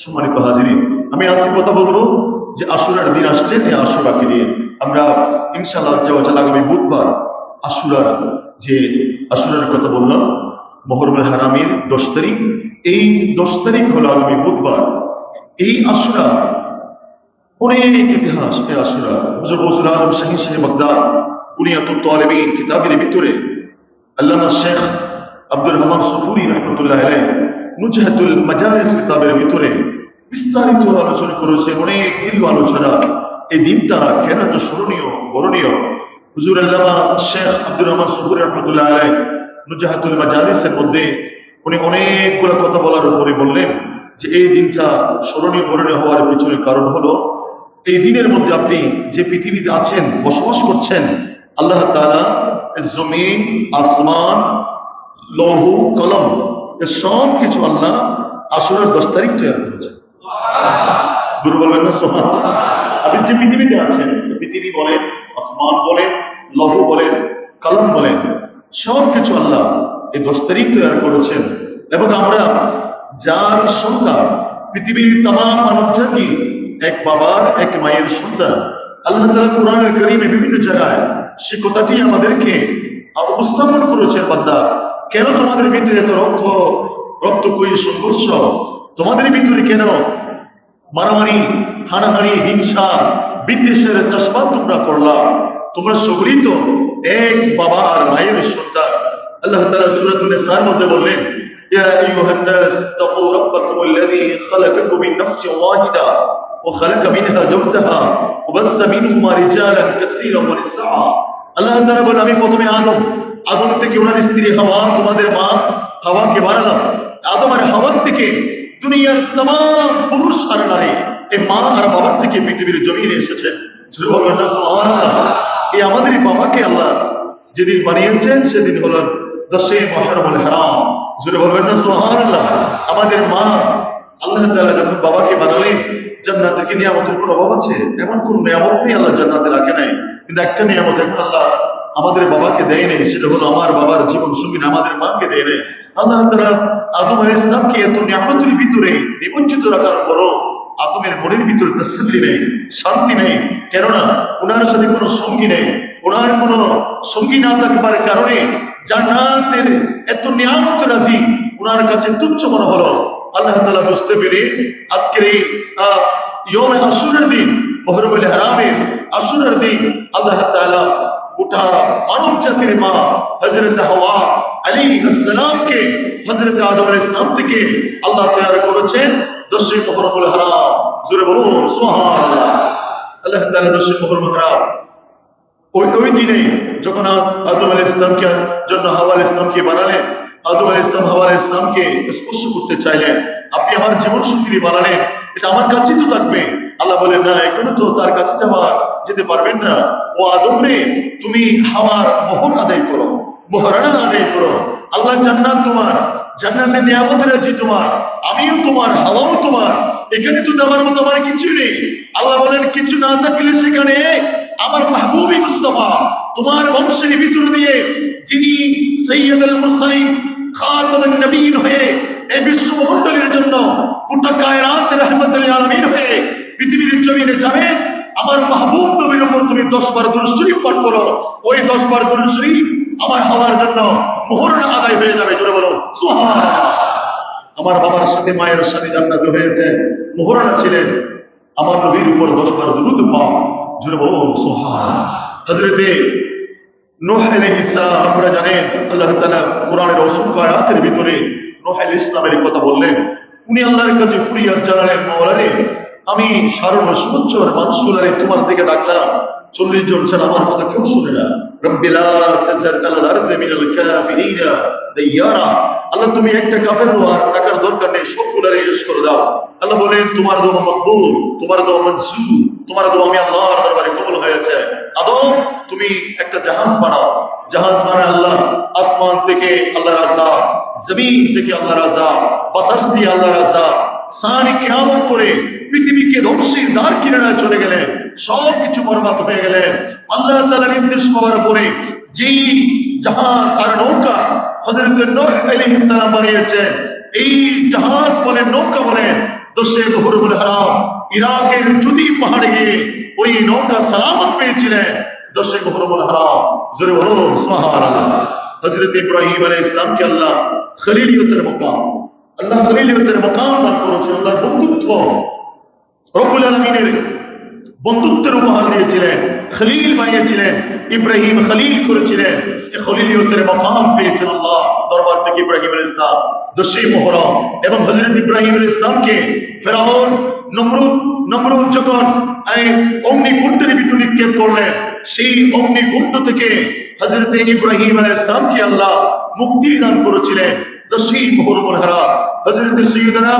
সম্মানিত হাজিরিন, আমি আজকে কথা বলবো যে আশুরার দিন আসছে, এই আশুরাকে নিয়ে আমরা ইনশাআল্লাহ আগামী বুধবার আশুরার কথা বললাম, মুহররমুল হারামের 10 তারিখ। এই 10 তারিখ হলো আগামী বুধবার। এই আশুরা অনেক ইতিহাস। এই আশুরা হুজুর গৌসুল আজম শাহী বাগদাদ কুনিয়াতুত তালিবিন কিতাবের ভিতরে আল্লামা শেখ আব্দুর রহমান সুফুরি রহমতুল্লাহ আলাইহি নুজহাতুল মাজালিস কিতাবের ভিতরে বিস্তারিত আলোচনা করেছেন, অনেক দীর্ঘ আলোচনা। এই দিনটা কেন এত স্মরণীয়, বরণীয়? হুজুর আল্লামা শেখ আব্দুর রহমান সুফুরি রহমতুল্লাহ আলাইহি নুজহাতুল মাজালিসের মধ্যে উনি অনেকগুলো কথা বলার উপরে বললেন যে এই দিনটা স্মরণীয়, বরণীয় হওয়ার পিছনে কারণ হলো এই দিনের মধ্যে আপনি যে পৃথিবীতে আছেন, বসবাস করছেন, আল্লাহ তাআলা জমিন, আসমান, লৌহ কলম, সব কিছু আল্লাহ আশুরার 10 তারিখ তৈরি করেছেন। বলবেন না সুবহানাল্লাহ? আপনি যে পৃথিবীতে আছেন, পৃথিবী বলেন, আসমান বলেন, লৌহ বলেন, কলম বলেন, সব কিছু আল্লাহ এই 10 তারিখ তৈরি করেছেন। এবং আমরা যার সন্তান, পৃথিবীর तमाम মানব জাতি এক বাবার এক মায়ের সন্তান। আল্লাহ তাআলা কোরআনুল কারীমে বিভিন্ন জায়গায় সে কথাটি আমাদেরকে উপস্থাপন করেছেন, বান্দা কেন তোমাদের ভিতরে এত রক্তক্ষয়ী সংঘর্ষ? তোমাদের ভিতরে কেন মারামারি, হানাহানি, হিংসা, বিদ্বেষের চাষবাদ তোমরা করলা? তোমরা সকলেই তো এক বাবা আর মায়ের সন্তান। আল্লাহ তাআলা সূরাতুন নিসার মধ্যে বললেন, ইয়া আইয়ুহান নাস তাকু রাব্বাকুমুল্লাযী খালাকাকুম মিন নাফসিন ওয়াহিদা ওয়া খালাকা মিনহা যাওজাহা ওয়া বাসসা মিনহুমা রিজালান কাসীরান ওয়া নিসা। আল্লাহ তাআলা বলেন, আমি প্রথমে আদম থেকে ওনার স্ত্রী হাওয়া, তোমাদের মা হাওয়াকে বানালাম। আদম আর হাওয়া থেকে দুনিয়ার तमाम পুরুষ আর নারী এই মা আর বাবার থেকে পৃথিবীর জমিনে এসেছেন। সুবহানাল্লাহ। এই আমাদের বাবাকে আল্লাহ যেদিন বানিয়েছেন সেদিন হলো 10 মুহররমুল হারাম। জোরে বলবেন না সুবহানাল্লাহ? আমাদের মা আল্লাহ তাআলা যখন বাবাকে বানালেন, জান্নাতে কি নিয়ামতের কোনো অভাব আছে? এমন কোন নিয়ামত নেই আল্লাহ জান্নাতে রাখে নাই, কিন্তু একটা নিয়ামত এখন আল্লাহ আমাদের বাবাকে দেয় নাই, সেটা হলো আমার বাবার জীবন সঙ্গী আমাদের মাকে দেয় নাই। আল্লাহ তাআলা আদম আলাইহিস সালামকে এত নিয়ামতের ভিতরে নিমজ্জিত রাখার পরও আদমের মনের ভিতরে তাসল্লি নেই, শান্তি নেই। কেননা ওনার সাথে কোনো সঙ্গী নেই, ওনার কোনো সঙ্গী না থাকবার কারণে জান্নাতের এত নিয়ামত রাজি ওনার কাছে তুচ্ছ মনে হলো। আল্লাহ তাআলা বুঝতে পেরে আজকের এই ইয়মে আশুরার দিন, মুহররমুল হারামের আশুরার দিন, আল্লাহ তাআলা গোটা মানব জাতির মা হযরত হাওয়া আলাইহিস সালামকে হযরত আদম আলাইহিস সালাম থেকে আল্লাহ তৈরি করেছেন 10 মুহররমুল হারাম। জোরে বলুন সুবহানাল্লাহ। আল্লাহ তাআলা 10 মুহররমুল হারাম ওই দিনে যখন আদম আলাইহিস সালামকে জন্য হাওয়া আলাইহিস সালামকে বানালেন, আদম আলাইহিস সালাম হাওয়া আলাইহিস সালামকে স্পর্শ করতে চাইলেন, আপনি আমার জীবন সঙ্গী বানালেন, এটা আমার কাছেই তো থাকবে। আল্লাহ বলেন, না, এখনো তো তার কাছে যেতে পারবেন না। ও আদম রে, তুমি হাওয়ার মোহর আদায় করো, মোহরানা আদায় করো। আল্লাহ জান্নাত তোমার, জান্নাতের নিয়ামত রাজি তোমার, আমিও তোমার, হাওয়াও তোমার। এখানে তো দেওয়ার মতো আমার কিছু নেই। আল্লাহ বলেন, কিছু না থাকলে সেখানে আমার মাহবুবী মুস্তাফা তোমার বংশের ভিতর দিয়ে, যিনি সাইয়্যিদুল মুরসালিন খাতামুন নবীন হয়ে এই বিশ্বমণ্ডলের জন্য গোটা কায়নাত রাহমাতুল লিল আলামিন হয়ে পৃথিবীর জমিনে যাবেন, আমার মাহবুব নবীর উপর তুমি 10 বার দুরূদ শরীফ পাঠ করো, ওই 10 বার দুরূদ শরীফ আমার হওয়ার জন্য মোহরানা আদায় হয়ে যাবে। জোরে বলো সুবহানাল্লাহ। আমার বাবার সাথে মায়ের সাথে জান্নাতে হয়েছে, মোহরানা ছিলেন আমার নবীর উপর 10 বার দুরূদ পাও। জোরে বলো সুবহানাল্লাহ। হযরতে নূহ আলাইহিস সালাম, আপনারা জানেন আল্লাহ তাআলা কোরআনের অসংখ্য আয়াতের ভিতরে নূহ আলাইহিস সালামের কথা বললেন। উনি আল্লাহর কাছে ফরিয়াদ জানালেন, মাওলা রে, আমি সারা বছর মানুষগুলারে তোমার দিকে ডাকলাম, 40 জন ছাড়া আমার কথা কেউ শুনে না। রব্বি লা তাযার আলাল আরদি মিনাল কাফিরিনা দাইয়ারা। আল্লাহ তুমি একটা কাফের আর টাকার দরকার নেই, সবগুলারে শেষ করে দাও। আল্লাহ বলেন, তোমার দোয়া মকবুল, তোমার দোয়া মঞ্জুর, তোমার দোয়া আমি আল্লাহর দরবারে কবুল হয়েছে। আদম, তুমি একটা জাহাজ বানাও। জাহাজ বানায় আল্লাহ, আসমান থেকে আল্লাহর আযাব, জমিন থেকে আল্লাহর আযাব, বাতাস দিয়ে আল্লাহর আযাব, সানি কিয়ামত করে পৃথিবীকে ধ্বংসের দ্বার কিনারায় চলে গেলেন, সবকিছু বরবাদ হয়ে গেলেন। আল্লাহ তাআলা নির্দেশ পাওয়ার পরে যেই জাহাজ আর নৌকা হযরত নূহ আলাইহিস সালাম বানিয়েছেন, এই জাহাজ বলেন, নৌকা বলেন, 10 মুহররমুল হারাম ইরাকের জুদি পাহাড়ে গিয়ে ওই নৌকা সালামত পেয়েছিলেন 10 মুহররমুল হারাম। জোরে বলুন সুবহানাল্লাহ। হযরত ইব্রাহিম আলাইহিস সালামকে আল্লাহ খলিলিয়তের মাকাম, আল্লাহ খলিলিয়তের মাকাম দান করেছেন। আল্লাহর বন্ধুত্ব, রব্বুল আলামিনের বন্ধুত্বের উপহার দিয়েছিলেন, খলিল বানিয়েছিলেন, ইব্রাহিম খলিল করেছিলেন। এই খলিলিয়তের মাকাম পেয়েছেন আল্লাহ দরবার থেকে ইব্রাহিম আলাইহিস সালাম 10 মুহররম। এবং হযরত ইব্রাহিম আলাইহিস সালামকে ফেরাউন নমরুদ যখন এই অগ্নিকুণ্ডের ভিতর নিক্ষেপ করলেন, সেই অগ্নিকুণ্ড থেকে হযরত ইব্রাহিম আলাইহিস সালামকে আল্লাহ মুক্তি দান করেছিলেন 10 মুহররমুল হারাম। হযরত সাইয়্যিদানা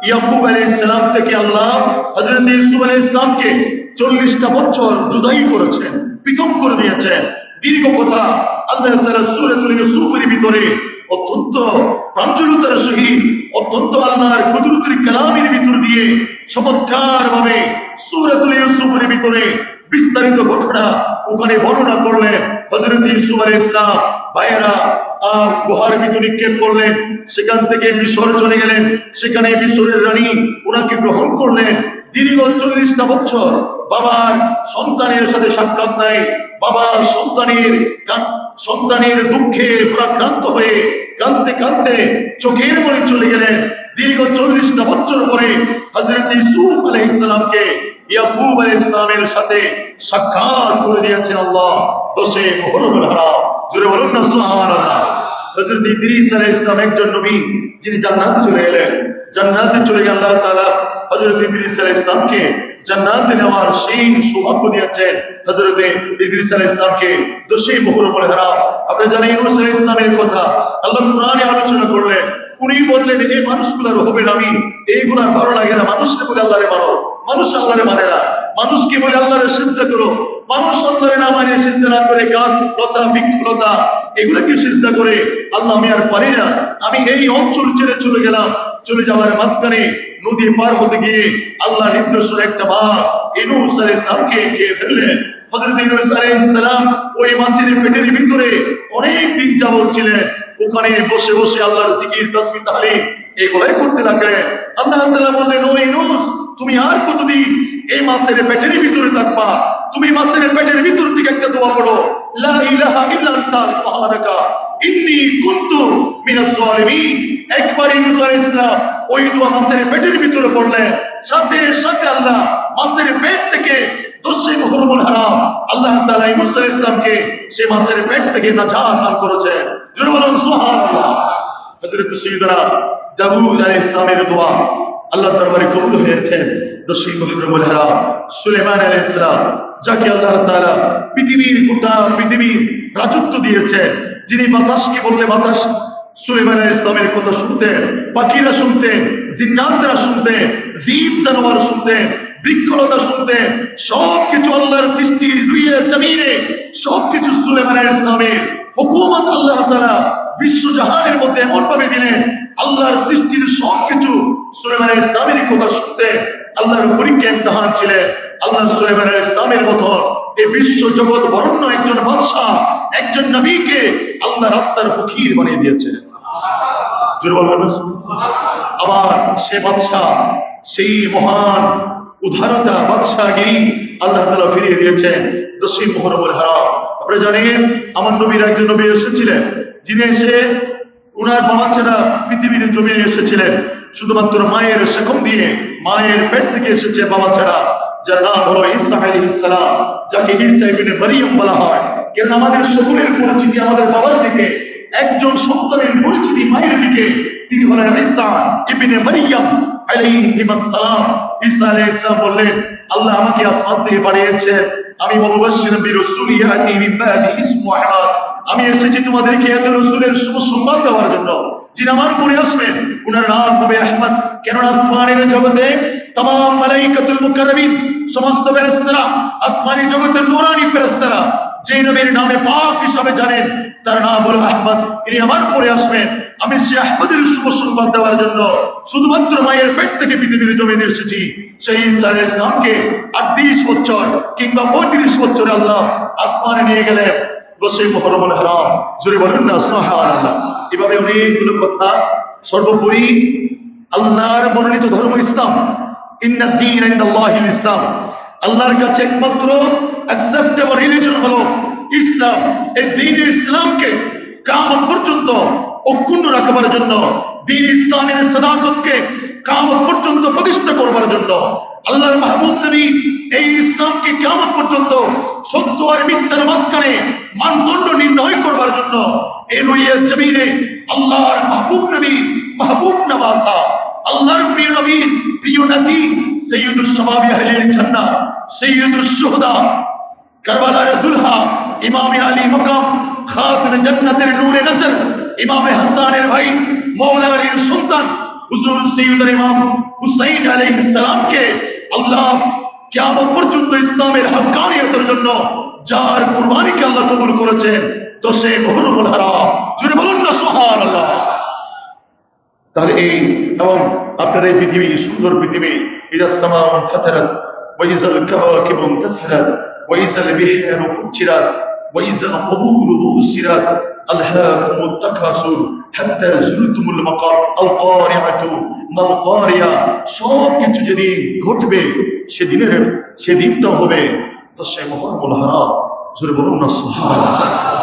ইয়াকুব আলাইহিস সালাম থেকে আল্লাহ হযরত ইউসুফ আলাইহিস সালামকে 40টা বছর জুদাই করেছেন, পৃথক করে দিয়েছেন। দীর্ঘ কথা আল্লাহ তাআলা সূরাতুল ইউসুফের ভিতরে অত্যন্ত প্রাঞ্জলতার সহিত, অত্যন্ত আল্লাহর কুদরতের কালামের ভিতর দিয়ে চমৎকার ভাবে সূরাতুল ইউসুফের ভিতরে বিস্তারিত ঘটনা ওখানে বর্ণনা করলেন। হযরত ইউসুফ আলাইহিস সালাম ভাইয়েরা গুহার ভিতর নিক্ষেপ করলেন, সেখান থেকে মিশর চলে গেলেন, সেখানে মিশরের রানী ওনাকে গ্রহণ করলেন। দীর্ঘ 40টা বছর বাবার সন্তানের সাথে সাক্ষাৎ নাই, বাবা সন্তানের দুঃখে প্রাক্রান্ত হয়ে কাঁদতে কাঁদতে চোখের মনে চলে গেলেন। দীর্ঘ 40টা বছর পরে হযরত ইউসুফ আলাইহিস সালামকে ইয়াকুব আলাইহিস সালামের সাথে সাক্ষাৎ করে দিয়েছেন আল্লাহ 10 মুহররমুল হারাম। জোরে বলুন না সুবহানাল্লাহ। হযরত ইদ্রিস আলাইহিস সালাম একজন নবী, যিনি জান্নাতে চলে গেলেন। জান্নাতে চলে গিয়ে আল্লাহ তাআলা হযরত ইদ্রিস আলাইহিস সালামকে জান্নাতে নেওয়ার সেই সৌভাগ্য দিয়েছেন। হযরত ইদ্রিস আলাইহিস সালামকে 10 মুহররমুল হারাম। আপনারা জানেন ইউনূস আলাইহিস সালামের কথা আল্লাহ কোরআনে আলোচনা করলেন। উনি বললেন, এই মানুষগুলোর হবে আমি এইগুলার ভালো লাগে না। মানুষকে বলে আল্লাহরে মানো, মানুষ আল্লাহরে মানে না। মানুষকে বলে আল্লাহরে সিজদা করো, মানুষ আল্লাহরে না মানে সিজদা না করে গাছ লতা বৃক্ষলতা এগুলোকে সিজদা করে। আল্লাহ আমি আর পারি না, আমি এই অঞ্চল ছেড়ে চলে গেলাম। চলে যাওয়ার মাঝখানে নদী পার হতে গিয়ে আল্লাহ নির্দেশনা একটা মাছ ইউনূস আলাইহিস সালামকে খেয়ে ফেললেন। হযরত ইউনূস আলাইহিস সালাম ওই মাছের পেটের ভিতরে অনেক দিন যাবত ছিলেন। ওখানে বসে বসে আল্লাহর জিকির তাসবিহ তাহলিল এগুলাই করতে লাগলেন। আল্লাহ তাআলা বললেন, ও ইউনূস তুমি আর কতদিন এই মাছের পেটের ভিতরে থাকবা? তুমি মাছের পেটের ভিতর থেকে একটা দোয়া পড়ো, লা ইলাহা ইল্লা আনতা সুবহানাকা ইন্নী কুনতু মিনাজ জালিমিন। একবার ইউনূস আলাইহিস সালাম ওই দোয়া মাছের পেটের ভিতরে পড়লেন, সাথে সাথে আল্লাহ মাছের পেট থেকে 10 মুহররমুল হারাম আল্লাহ তাআলা ইউনূস আলাইহিস সালামকে সেই মাছের পেট থেকে নাজাত দান করেছেন। জোরে বলুন সুবহানাল্লাহ। হযরত সাইয়্যিদানা দাউদ আলাইহিস সালামের দোয়া আল্লাহর দরবারে কবুল হয়েছে। 10 মুহররমুল হারাম সুলাইমান আলাইহিস সালাম, যাকে আল্লাহ তাআলা পৃথিবীর গোটা পৃথিবীর রাজত্ব দিয়েছেন, যিনি বাতাসকে বললে বাতাস সুলাইমান আলাইহিস সালামের কথা শুনতেন, পাখিরা শুনতেন, জিন্নাতরা শুনতেন, জীব জানোয়ার শুনতেন, বৃক্ষলতা শুনতেন। সবকিছু আল্লাহর সৃষ্টির দুইয়ে জমিনে সবকিছু সুলাইমান আলাইহিস সালামের হুকুমত আল্লাহ তাআলা বিশ্বজাহানের মধ্যে এমন ভাবে দিলেন, আল্লাহর সৃষ্টির সবকিছু সুলাইমান আলাইহিস সালামের কথা শুনতেন। আল্লাহর পরীক্ষা ইমতিহান ছিলেন। আল্লাহ সুলাইমান আলাইহিস সালামের মতো এই বিশ্ব জগৎ বরণ্য একজন বাদশাহ, একজন নবীকে আল্লাহ রাস্তার ফকির বানিয়ে দিয়েছেন। জোরে বলবেন না সুবহানাল্লাহ। আবার সে বাদশাহ, সেই মহান উদারতা বাদশাহগিরি আল্লাহ তাআলা ফিরিয়ে দিয়েছেন 10 মুহররমুল হারাম। আপনারা জানেন আমার নবীর একজন নবী এসেছিলেন, যিনি এসে উনার বাবা ছাড়া পৃথিবীর জমিনে এসেছিলেন শুধুমাত্র মায়ের শেকম দিয়ে, মায়ের পেট থেকে এসেছে বাবা ছাড়া, যার নাম হলো ঈসা আলাইহিস সালাম, যাকে ঈসা ইবনে মারইয়াম বলা হয়। কারণ আমাদের সকলের পরিচিতি আমাদের বাবার দিকে, একজন সন্তানের পরিচিতি মায়ের দিকে। তিনি হলেন ঈসা ইবনে মারইয়াম আলাইহিস সালাম। ঈসা আলাইহিস সালাম বললেন, আল্লাহ আমাকে আসমান থেকে পাঠিয়েছে, আমি মুবাশশিরান বিরাসূলি ইয়াতি মিন বাদি ইসমু আহমদ। আমি এসেছি তোমাদেরকে এত রাসূলের শুভ সংবাদ দেওয়ার জন্য, যিনি আমার উপরে আসবেন উনার নাম হবে আহমদ। কেননা আসমানের জগতে तमाम মালাইকাতুল মুকাররমিন, সমস্ত ফেরেশতারা, আসমানি জগতের নূরানি ফেরেশতারা যে নবীর নামে পাক হিসাবে জানেন, তার নাম হলো আহমদ। ইনি আমার উপরে আসবেন। আমি সেই আহমদের শুভ সংবাদ দেওয়ার জন্য শুধুমাত্র মায়ের পেট থেকে পৃথিবীর জমিনে এসেছি। সেই ঈসা আলাইহিস সালামকে 38 বছর কিংবা 35 বছর আল্লাহ আসমানে নিয়ে গেলেন 10 মুহররমুল হারাম। জোরে বলুন না সুবহানাল্লাহ। এভাবে অনেকগুলো কথা। সর্বোপরি আল্লাহর মনোনীত ধর্ম ইসলাম। ইন্নাদ দীন ইনদাল্লাহিল ইসলাম, আল্লাহর কাছে একমাত্র অ্যাকসেপ্টেবল রিলিজন হলো ইসলাম। এই দ্বীন ইসলামকে কিয়ামত পর্যন্ত অক্ষুণ্ণ রাখবার জন্য, দ্বীন ইসলামের সাদাকতকে কিয়ামত পর্যন্ত প্রতিষ্ঠা করবার জন্য আল্লাহর মাহবুব নবী এই ইসলামকে কিয়ামত পর্যন্ত সত্য আর মিথ্যার মাঝখানে মানদণ্ড নির্ণয় করবার জন্য এই রুইয়া জমিনে আল্লাহর মাহবুব নবী মাহবুব নওয়াজা, আল্লাহর প্রিয় নবী প্রিয় নাতি সৈয়দুস শাবাবি আহলিল জান্নাহ, সৈয়দুস শুহাদা, কারবালার দুলহা, ইমামে আলী মাকাম, খাতুনে জান্নাতের নূরে নজর, ইমামে হাসানের ভাই মওলা আলীর সন্তান হুজুর সৈয়দুল ইমাম হুসাইন আলাইহিস সালামকে আল্লাহ কিয়ামত পর্যন্ত ইসলামের হক্কানিয়তের জন্য যার কুরবানিকে আল্লাহ কবুল করেছেন, তো সে মুহররমুল হারাম। জুড়ে বলুন না সুবহানাল্লাহ। তাহলে এই এবং আপনার এই পৃথিবী, সুন্দর পৃথিবী, ইযা সামাউ ফাতারাত ওয়া ইযাল কাওয়াকিবু ইনতাসারাত ওয়া ইযাল বিহারু ফুজ্জিরাত ওয়া ইযাল কুবুরু বুসিরাত আলহাকুমুত তাকাসুর হাত্তা যুরতুমুল মাকার আল কারিআতু মাল কারিয়া। সব কিছু যেদিন ঘটবে সেদিনটা হবে তো সে মুহররমুল হারাম। জোরে বলুন না সুবহানাল্লাহ।